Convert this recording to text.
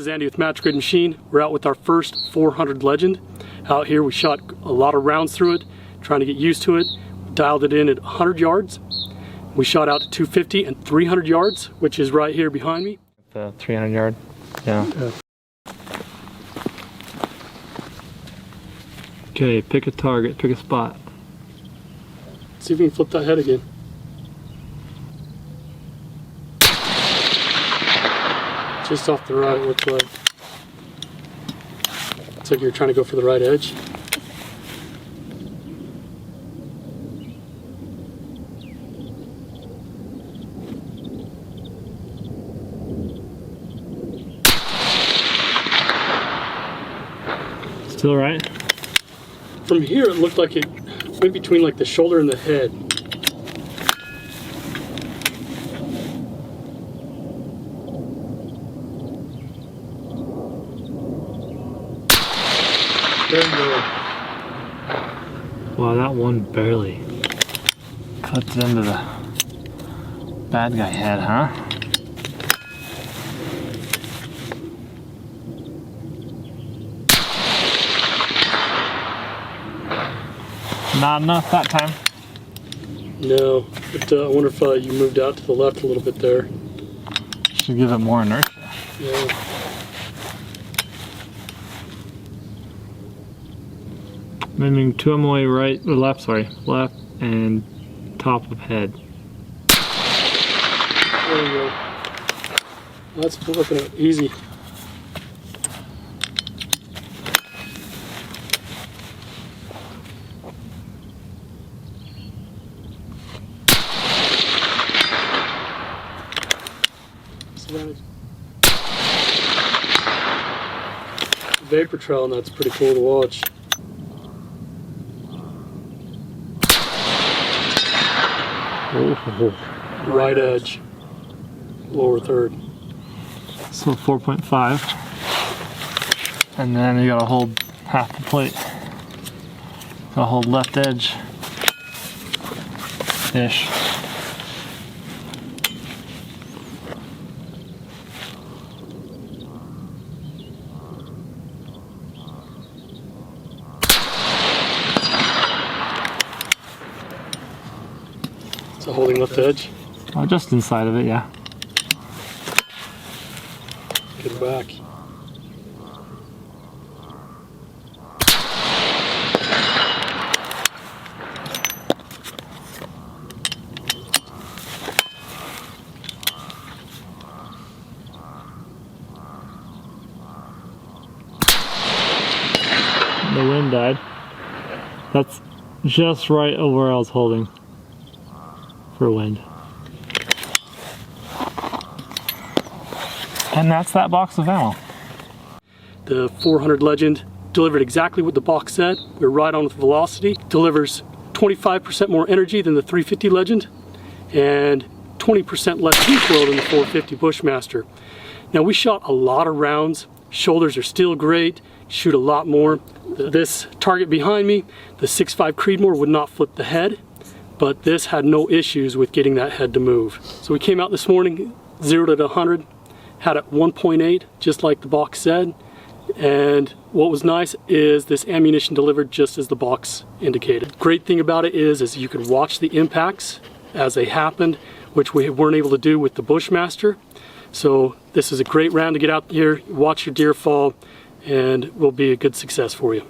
is Andy with Match Grade Machine. We're out with our first 400 Legend. Out here we shot a lot of rounds through it, trying to get used to it. Dialed it in at 100 yards. We shot out to 250 and 300 yards, which is right here behind me. The 300 yard, yeah. Okay, pick a target, pick a spot. See if we can flip that head again. Just off the right, looks like. It's like you're trying to go for the right edge. Still right? From here it looked like it went between like the shoulder and the head. There you go. Wow, that one barely clipped into the bad guy head, huh? Not enough that time. No, but I wonder if you moved out to the left a little bit there. Should give it more inertia. Yeah. Moving 2 MOA right, or left, sorry. Left and top of head. There you go. That's working out easy. Vapor trail, and that's pretty cool to watch. Oh. Right edge, lower third. So 4.5. And then you gotta hold half the plate. Gotta hold left edge. Ish. So holding left edge. Oh, just inside of it, yeah. Get it back. The wind died. That's just right over where I was holding for wind. And that's that box of ammo. The 400 Legend delivered exactly what the box said. We're right on with velocity. Delivers 25% more energy than the 350 Legend and 20% less recoil than the 450 Bushmaster. Now we shot a lot of rounds. Shoulders are still great. Shoot a lot more. This target behind me, the 6.5 Creedmoor, would not flip the head, but this had no issues with getting that head to move. So we came out this morning, zeroed at 100, had it 1.8, just like the box said. And what was nice is this ammunition delivered just as the box indicated. Great thing about it is you can watch the impacts as they happened, which we weren't able to do with the Bushmaster. So this is a great round to get out here, watch your deer fall, and will be a good success for you.